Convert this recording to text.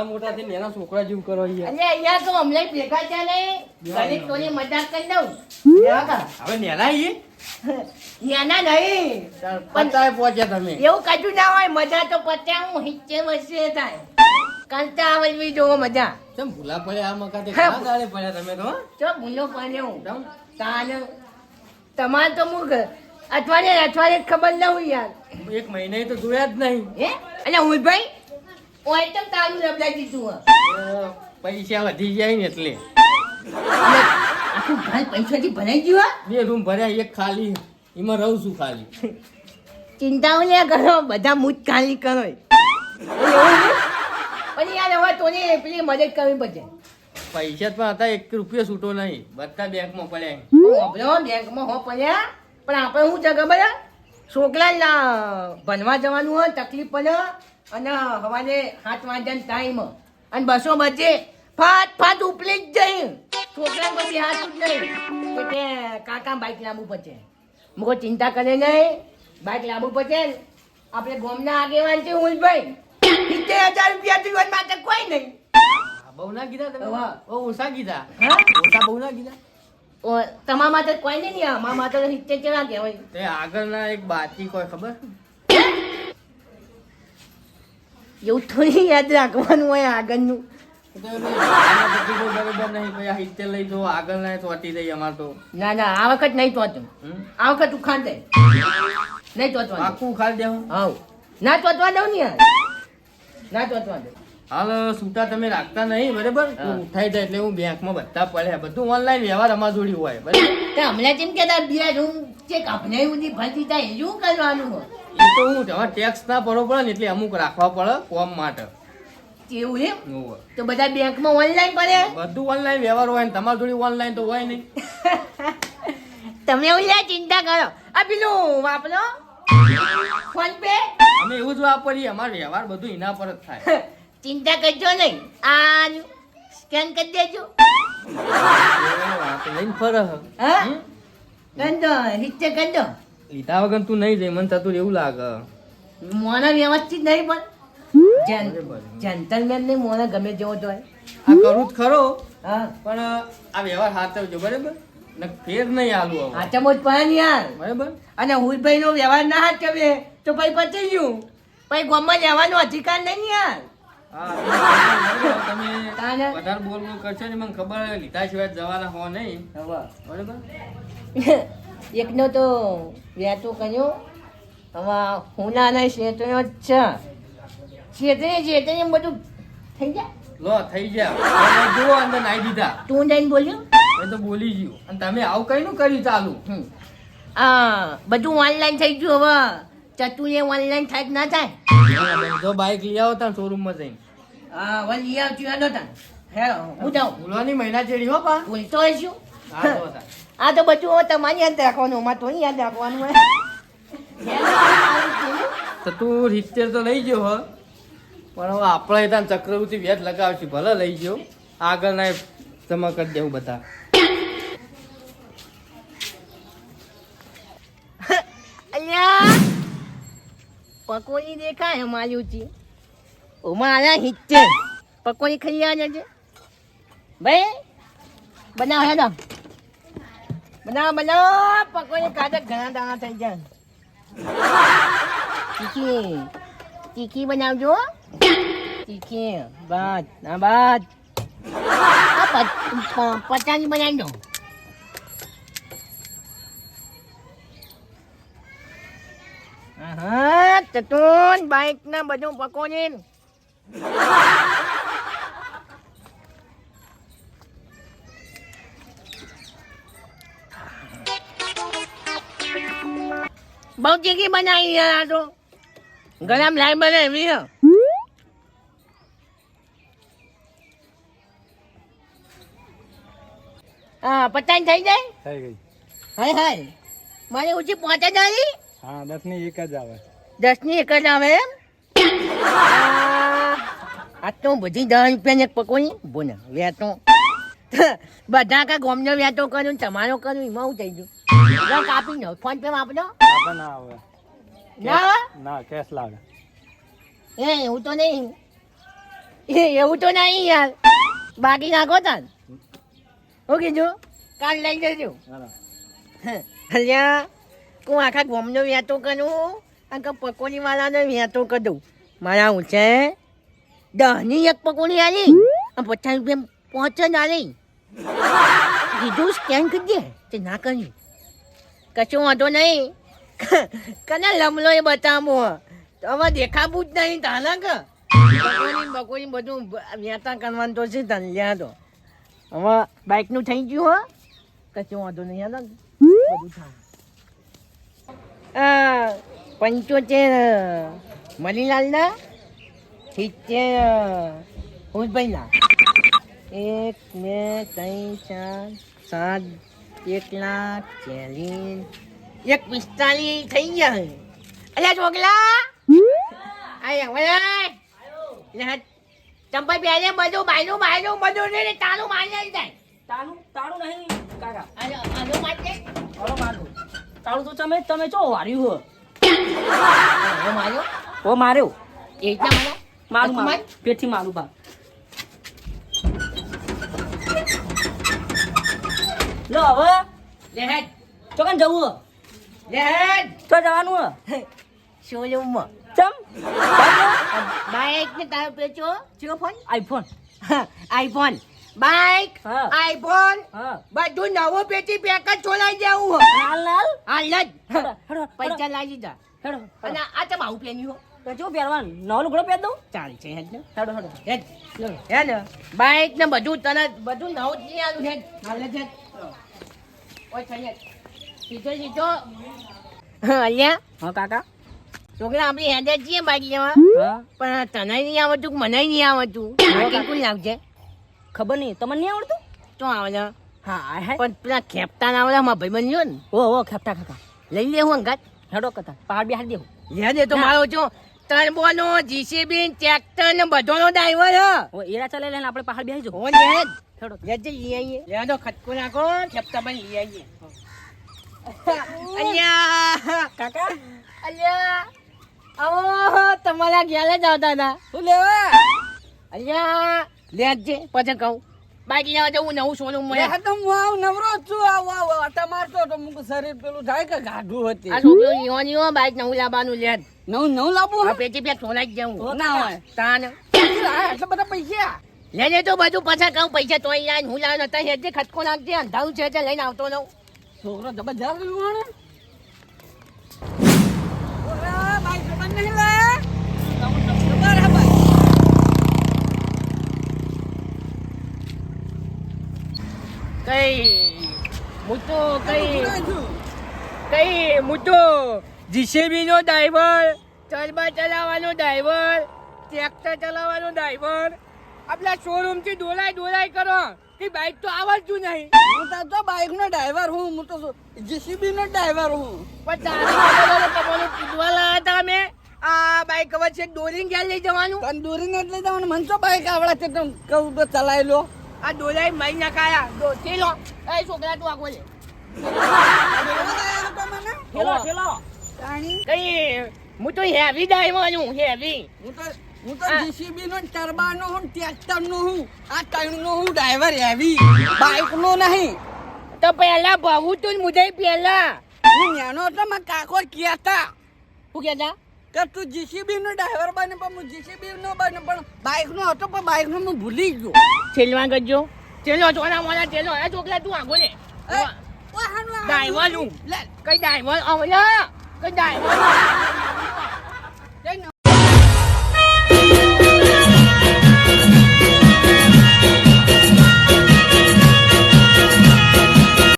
ભલા મોટા થઈને એના છોકરા જેવું કરો યાર. અને અહીંયા તો હમણાં ભેગા છે ને ઘડીક તોની મજાક કરી દઉં. હવે નેના ઈ યાના નહીં પતાય પહોંચ્યા તમે. એવું કશું ના હોય મજા તો 50 70 વર્ષે થાય કંટા આવડવી જોવો મજા કેમ ભૂલા પડ્યા આ મકાતે ઘણા દાડે પડ્યા તમે તો હો? તો ભૂલો પડ્યો કેમ? તાન તમારે તો મુક અઠવાડિયે જ ખબર ન હોય યાર એક મહિને તો જોયા જ નહીં. હે અને હું ભાઈ ઓય તો તારું રબડા દીધું પૈસા વધી જાય ને એટલે આખું ઘર પૈસાથી ભરાઈ ગયું હા 2 રૂમ ભર્યા એક ખાલી એમાં રહું છું ખાલી. ચિંતાઓ ને કરો બધા મૂજ ખાલી કરો પણ યાર હવે તોને પેલી મદદ કરવી પડશે પૈસા પણ હતા 1 રૂપિયો છૂટો નહીં બધા બેંકમાં પડ્યા. બેંકમાં હો પડ્યા પણ આપણે શું છે ખબર છોકરા ભણવા જવાનું હોય તકલીફ પડે અને સવારે 7 વાગ્યાનો ટાઈમ અને બસો બચે ફાટ ઉપલી જ જઈ છોકરા પછી હાથ જ નહીં કે કાકા બાઇક લાવવું પડશે મુકો ચિંતા કરે નહીં બાઇક લાવવું પડશે ને આપણે ગોમના આગેવાન છે હુલભાઈ 70,000 રૂપિયા જીવન માટે કોઈ નહીં. બહુ ના કીધા તમે? વાહ. બહુ ઓછા કીધા. હા? ઓછા બહુ ના કીધા. તમારા માટે કોઈ નહીં અમારા માટે 70 કેવા કહેવાય તે આગળના એક બાકી કોઈ ખબર? એવું થોડી યાદ રાખવાનું હોય આગળનું તો એમ નહીં, આના બધું કોઈ બરોબર નહીં પછી આ 70 લઈ જો આગળના ચોટી દઈ અમાર તો. ના આ વખત નહીં ચોતું હમ? આ વખત ઉખાડ દે નહીં ચોતવા દઉં. આખું ખાલી દેવું. હાઉ ના ચોતવા દઉં ને યાર ના ચોતવા દઉં હાલ છૂટા તમે રાખતા નહીં બરાબર હા. તો ઉઠાઈ જાય એટલે હું બેંકમાં બધા પડ્યા બધું ઓનલાઈન વ્યવહાર અમાર જોડી હોય બરાબર. તો હમણાં જેમ કેતા 2 રૂમ ચેક આપણે સુધી ભરતી થાય એવું કરવાનું હોય એ તો હું હવે ટેક્સ ના ભરવો પડે ને એટલે અમુક રાખવા પડે કોમ માટે. એવું એમ હોવે. તો બધા બેંકમાં ઓનલાઈન પડે બધું ઓનલાઈન વ્યવહાર હોય ને તમારી જોડી ઓનલાઈન તો હોય નહીં. તમે એવું યાર ચિંતા કરો આ પેલું વાપરો ફોન પે અમે એવું જ વાપરીએ અમારો વ્યવહાર બધું એના પર જ થાય. ચિંતા કરજો નહીં આ સ્કેન કરી દેજો તો લઈને ફરે હ. હા હમ? કરી દો હિચ્ચે કરી દો લીધા વગર તું નહીં જાય મને થતું એવું લાગે. મોના વ્યવસ્થિત નહીં પણ બરાબર. જેન્ટલમેન નહીં મોના ગમે જેવો તો હોય આ કરું જ ખરો હા પણ આ વ્યવહાર સાચવજો બરાબર ને ફેર નહીં આલું હવે આચમો જ પડે ને યાર બરાબર. અને હુલભાઈ નો વ્યવહાર ના હાથ ચવે તો પછી પતી ગયું પછી ગામમાં જવાનો અધિકાર નહીં ને યાર હા, તમે તાને? વધારે બોલ બોલ કરશો ને મને ખબર છે, લીધા સિવાય જવાના હો નહીં હવે બરાબર. એકનો તો વ્યાતો કર્યો હવે હુનાના શેતો જ છે શેતને બધું થઈ જાય લો થઈ ગયા જુઓ અંદર નાઈ દીધા તું જઈને બોલ્યો એ તો બોલી ગયું અને તમે આવું કઈ નું કર્યું ચાલુ. હા બધું ઓનલાઈન થઈ ગયું હવે ચતુને ઓનલાઈન થાય કે ના થાય જો બાઈક લઈ આવો તા શોરૂમ માં જઈને હા હવે લઈ આવજો હેડો તા હે હું જાઉં ભૂલવાની મહિના ચેડી હો પા. ભૂલતો હશું હા, જો તા. આ તો બધું હવે તમારી યાદ રાખવાનું અમારે તો યાદ રાખવાનું હોય તો તું 70 તો લઈ ગયો હો પણ હવે આપણે ત્યાં ચક્રવૃત્તિ વ્યાજ લગાવશું ભલે લઈ ગયો આગળ ના જમા કરી દેવું બધા. અલ્યા પકોડી દેખાય અમારી ઊંચી મારા હિચ્ચે પકોડી ખાઈ આ જજે ભાઈ બનાવ હેડો બનાવ પકોડી કાઢે ઘણા દાણા થઈ જાય તીખી બનાવજો તીખી બાદ ના બાદ પચાની બનાવી દો હા ચતુન બાઈક ના બધું પકોડી બહુ તીખી બનાવી યાર તો ગરમ લાઈ બનાવી હે હા પચાસ થઈ જાય થઈ ગઈ. હાય હાય મારે ઊંચી પહોંચે જાય હા 10 ની એક જ આવે. 10 ની એક જ આવે એમ આ તો બધી 10 રૂપિયા એક પકોડી બોને વેતો બધા કા ગોમનો વેતો કર્યું તમારો કર્યું એમાં હું થઈ ગયું કાપી નો ફોન પે આપજો આપણે ના આવે. ના ના કેશ લાગે. એ હું તો નહીં એવું તો નહીં યાર, બાકી નાખો તાન. હું કીધું કાલ લઈ જજો. અલ્યા હું આખા ગોમનો વેતો કરું અને પકોડી વાળાનો વેતો કરી દઉં. મારા ઊંચે 10ની એક પકોડી આલી અને 50 રૂપિયા પહોંચે જ આલી. કીધું સ્કેન કરી દે તે ના કર્યું. કશું વાંધો નહીં, કના લમલો એ બતાવો હવે દેખાવું જ નહીં તાના કે બકોડી બધું વેતા કરવાનું તો છે તને લ્યા તો. હવે બાઇકનું થઈ ગયું હો, કશું વાંધો નહીં યાર બધું થાય. 75 મણીલાલના, 70 હુસભાઈના. 1 2 3 4 5 1 લાખ 40 145 થઈ ગયા. અલ્યા છોકલા આયા વળાય લે ચંપા પહેલે બધું બાયનું બાયનું બધું ને તાળું મારી જાય. તાળું નહીં કાકા. આલો મારજે. હલો મારું તાળું તો તમે ચો વાર્યું હો. આલો માર્યો. ઓ માર્યો એટલા મને મારું માર. મારું પેટથી મારું બા. લો હવે લે હેડ ચોકન જવું હો. લે હેડ તો જવાનું હો. શોરૂમમાં ચમ બાઈક ને તારો પેચો ચિયો ફોન આઈફોન. આઈફોન બાઈક હા. આઈફોન હા બધું નવું પેટી પેક જ છોડાઈ દેવું હો. લાલ લાલ હાલ જ હેડો હેડો પૈસા લાગી જા. હેડો અને આ તો આવું પેન્યું હો. તો જો પહેરવાનું નવો લુગડો પહેર દઉં. ચાલશે હેડ ને હેડો હેડો હેડ હેડ બાઈક ને બધું તને બધું નવું જ નહીં આલું હેડ હાલ જ હેડ. ઓય થઈ હેડ સીધો સીધો. અલ્યા હા કાકા. છોકરા આપણી હેડે જ છીએ બાઈક લેવા, હા પણ તને નહીં આવડતું મને નહીં આવડતું. કોણ લાવજે ખબર નહીં તમને નહીં આવડતું. તો આવડે હા હા પણ પેલા ખેપતા ના આવડે મારા ભાઈ બન્યો ને ઓ ખેપતા કાકા. લઈ લે હું અંગાત. હેડો કતા પહાડ બિહાડ દેવું. લે દે તો મારો છો ટર્બોનો જીસીબી ટ્રેક્ટર ને બધોનો ડ્રાઈવર હ. ઓ એરા ચાલે લઈને આપણે પહાડ બિહાડી જો. હો લે હેડો લે જઈ લઈ આવીએ. લે તો ખટકો નાખો ખેપતા બન લઈ આવીએ. અલ્યા કાકા અલ્યા આવો તમારા ઘેર જ આવતા હતા. શું લેવા? અલ્યા લેજે પછી કહું બાઈક લેવા જવું નવું શોરૂમ મળે. તો હું આવ નવરો છું આવ આટા મારતો તો મુક શરીર પેલું થાય કે ગાઢું હતી. આ છોકરો ઈવાની હો બાઈક નવું લાવવાનું લે. નવું લાવવું આ પેટી પેક છોડાઈ જ જવું ના હોય તાન એટલા બધા પૈસા. લેજે તો બધું પાછા કહું પૈસા તો અહીંયા હું લાવ્યો નતા હેજે ખટકો નાખજે અંધારું છે એટલે લઈને આવતો નવું. છોકરો જબરજસ્ત જોવાને. ઓલા ભાઈ ખબર નહીં લે. ખબર હે ભાઈ. જીસીબી નો ડ્રાઈવર, ટર્બા ચલાવવાનો ડ્રાઈવર, ટ્રેક્ટર ચલાવવાનો ડ્રાઈવર, આપણા શોરૂમ થી દોલાઈ કરો કે બાઈક તો આવડતું નહીં. હું તો બાઈક નો ડ્રાઈવર હું તો જીસીબી નો ડ્રાઈવર હું. પણ તારા તમારું પૂછવા લાયા હતા અમે આ બાઈક હવે છે દોરીને ક્યાં લઈ જવાનું. તંદૂરી એટલે જવાનું મને તો બાઈક આવડે છે તો કહું તો ચલાવી લો. આ દોલાઈ મહી નાખાયા ઠેલો. એ છોકરા તું આગો લે ઠેલો ઠેલો. કઈ હું તો હેવી ડ્રાઈવર હું હેવી. હું તો જીસીબી નો ટર્બા નો હું ટ્રેક્ટર નો હું આ ત્રણ નો હું ડ્રાઈવર હેવી બાઈક નો નહીં. તો પહેલા ભાવું તું મુદઈ પહેલા હું નાનો હતો મારા કાકો કહેતા શું કહેતા કે તું જીસીબી નો ડ્રાઈવર બને પણ હું જીસીબી નો બને પણ બાઈક નો હતો પણ બાઈક નો હું ભૂલી ગયો. છેલવા કરજો છેલ્લો ચોના મોના છેલ્લો એ છોકરા તું આગો લે ડ્રાઈવર હું કઈ ડ્રાઈવર આવલા કઈ ડ્રાઈવર